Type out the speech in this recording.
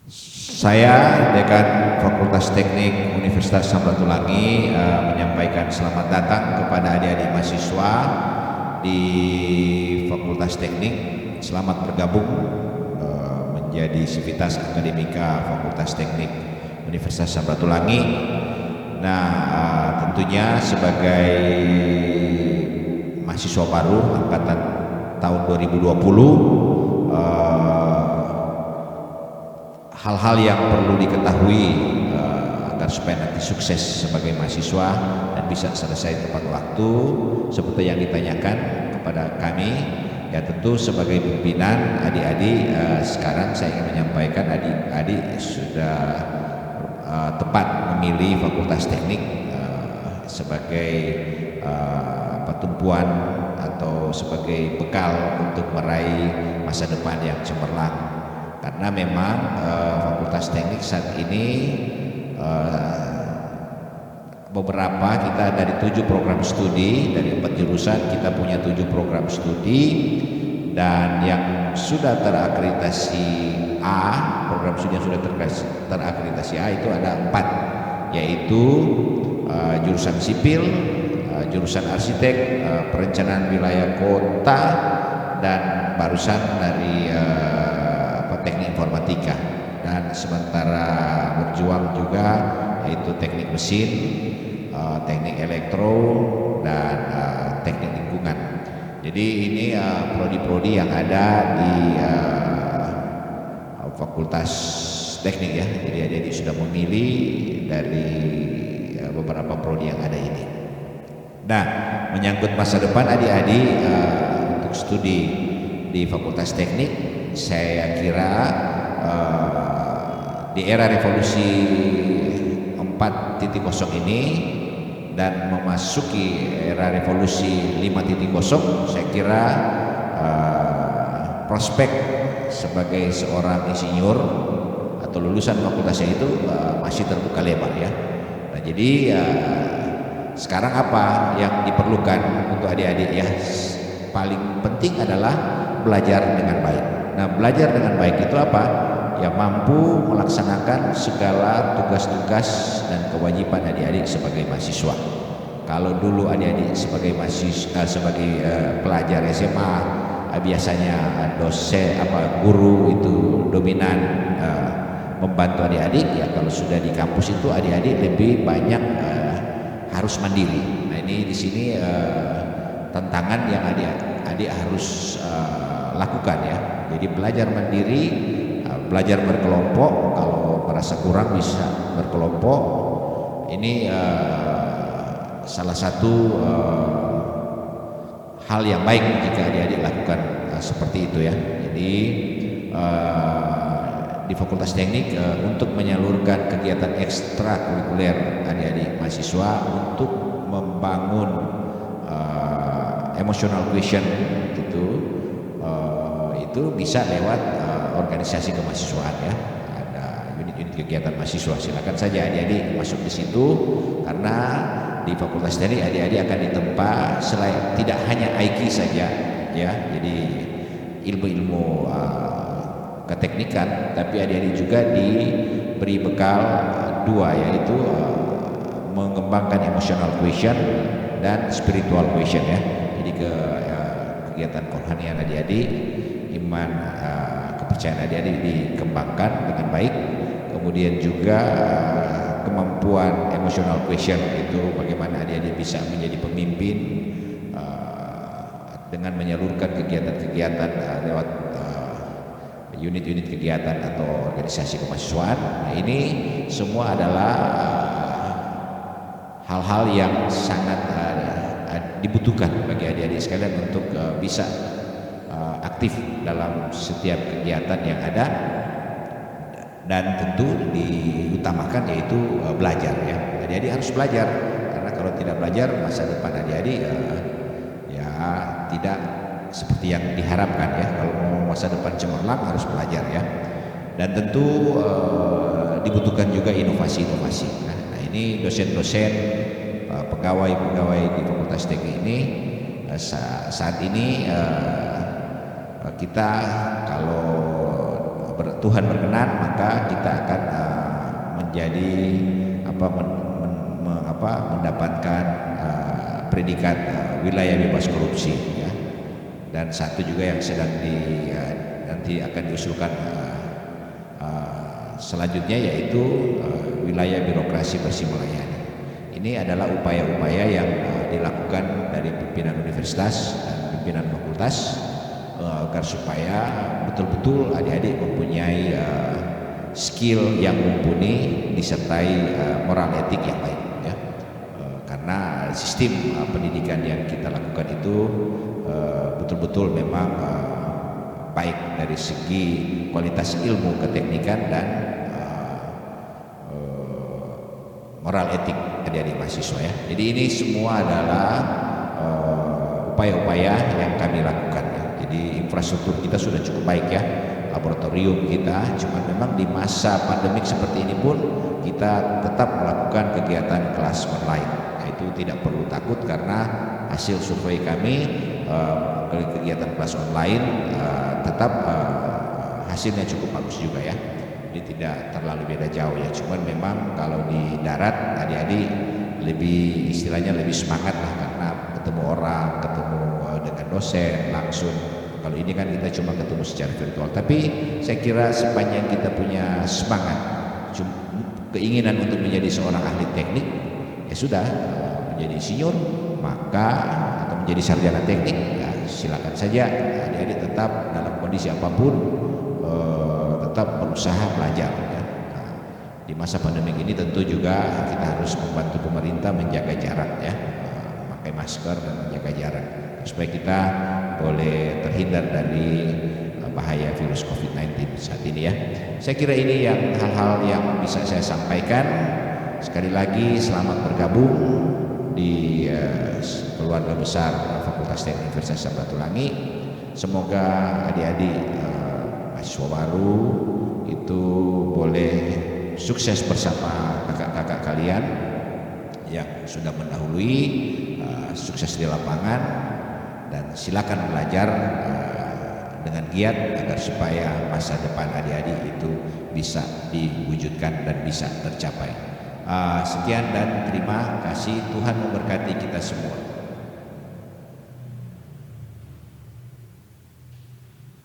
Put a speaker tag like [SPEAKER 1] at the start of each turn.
[SPEAKER 1] Saya Dekan Fakultas Teknik Universitas Samratulangi menyampaikan selamat datang kepada adik-adik mahasiswa di Fakultas Teknik. Selamat bergabung menjadi Sivitas Akademika Fakultas Teknik Universitas Samratulangi. Nah, tentunya sebagai mahasiswa baru angkatan tahun 2020, hal-hal yang perlu diketahui agar supaya nanti sukses sebagai mahasiswa dan bisa selesai tepat waktu seperti yang ditanyakan kepada kami. Ya, tentu sebagai pimpinan adik-adik, sekarang saya ingin menyampaikan adik-adik sudah tepat memilih Fakultas Teknik sebagai tumpuan atau sebagai bekal untuk meraih masa depan yang cemerlang. Karena memang Fakultas Teknik saat ini beberapa kita dari 7 program studi, dari 4 jurusan kita punya 7 program studi, dan yang sudah terakreditasi A, program studi yang sudah terakreditasi A itu ada 4, yaitu jurusan sipil, jurusan arsitek, perencanaan wilayah kota, dan barusan dari teknik informatika. Dan sementara berjuang juga yaitu teknik mesin, teknik elektro, dan teknik lingkungan. Jadi ini prodi-prodi yang ada di Fakultas Teknik ya. Jadi adik-adik sudah memilih dari beberapa prodi yang ada ini. Nah, menyangkut masa depan adik-adik untuk studi di Fakultas Teknik, saya kira di era revolusi 4.0 ini dan memasuki era revolusi 5.0, saya kira prospek sebagai seorang insinyur atau lulusan fakultasnya itu masih terbuka lebar ya. Nah, jadi sekarang apa yang diperlukan untuk adik-adik ya? Paling penting adalah belajar dengan baik. Nah, belajar dengan baik itu apa? Ya, mampu melaksanakan segala tugas-tugas dan kewajiban adik-adik sebagai mahasiswa. Kalau dulu adik-adik sebagai mahasiswa, sebagai pelajar SMA, biasanya dosen guru itu dominan membantu adik-adik. Ya, kalau sudah di kampus itu adik-adik lebih banyak harus mandiri. Nah, ini di sini tantangan yang adik-adik harus lakukan ya. Jadi belajar mandiri, belajar berkelompok. Kalau merasa kurang bisa berkelompok. Ini salah satu hal yang baik jika adik-adik lakukan seperti itu ya. Jadi di Fakultas Teknik untuk menyalurkan kegiatan ekstrakurikuler adik-adik mahasiswa untuk membangun emotional quotient itu bisa lewat organisasi kemahasiswaan ya. Ada unit-unit kegiatan mahasiswa, silakan saja adik-adik masuk di situ, karena di Fakultas Teknik adik-adik akan ditempa selain tidak hanya IQ saja ya, jadi ilmu-ilmu keteknikan, tapi adik-adik juga diberi bekal dua, yaitu mengembangkan emotional quotient dan spiritual quotient ya. Jadi kegiatan kerohanian adik-adik, iman, kepercayaan adik-adik dikembangkan dengan baik. Kemudian juga kemampuan emotional quotient itu bagaimana adik-adik bisa menjadi pemimpin dengan menyalurkan kegiatan-kegiatan lewat unit-unit kegiatan atau organisasi kemahasiswaan. Nah, ini semua adalah hal-hal yang sangat dibutuhkan bagi adik-adik sekalian untuk bisa aktif dalam setiap kegiatan yang ada, dan tentu diutamakan yaitu belajar ya. Adik-adik harus belajar, karena kalau tidak belajar masa depan adik-adik ya tidak seperti yang diharapkan ya. Kalau mau masa depan cemerlang harus belajar ya. Dan tentu dibutuhkan juga inovasi-inovasi. Nah, ini dosen-dosen, pegawai-pegawai di Fakultas Teknik ini saat ini kita kalau Tuhan berkenan, maka kita akan menjadi mendapatkan predikat wilayah bebas korupsi ya. Dan satu juga yang sedang nanti akan diusulkan selanjutnya, yaitu wilayah birokrasi bersih melayani. Ini adalah upaya-upaya yang dilakukan dari pimpinan universitas dan pimpinan fakultas agar supaya betul-betul adik-adik mempunyai skill yang mumpuni disertai moral etik yang baik ya. Karena sistem pendidikan yang kita lakukan itu betul-betul memang baik dari segi kualitas ilmu keteknikan dan moral etik adik-adik mahasiswa ya. Jadi ini semua adalah upaya-upaya yang kami lakukan ya. Jadi infrastruktur kita sudah cukup baik ya, laboratorium kita, cuma memang di masa pandemik seperti ini pun kita tetap melakukan kegiatan kelas online. Itu tidak perlu takut karena hasil survei kami kegiatan kelas online tetap hasilnya cukup bagus juga ya. Jadi tidak terlalu beda jauh ya. Cuman memang kalau di darat adik-adik lebih istilahnya lebih semangat lah, karena ketemu orang, ketemu dengan dosen langsung. Kalau ini kan kita cuma ketemu secara virtual. Tapi saya kira sepanjang kita punya semangat, keinginan untuk menjadi seorang ahli teknik, ya sudah, menjadi insinyur maka atau menjadi sarjana teknik ya silakan saja adik-adik tetap dalam kondisi apapun tetap berusaha belajar ya. Nah, di masa pandemi ini tentu juga kita harus membantu pemerintah menjaga jarak ya, memakai masker dan menjaga jarak supaya kita boleh terhindar dari bahaya virus COVID-19 saat ini ya. Saya kira ini yang hal-hal yang bisa saya sampaikan. Sekali lagi selamat bergabung di keluarga besar Fakultas Teknik Universitas Samratulangi. Semoga adik-adik mahasiswa baru itu boleh sukses bersama kakak-kakak kalian yang sudah mendahului, sukses di lapangan, dan silakan belajar dengan giat agar supaya masa depan adik-adik itu bisa diwujudkan dan bisa tercapai. Sekian dan terima kasih. Tuhan memberkati kita semua.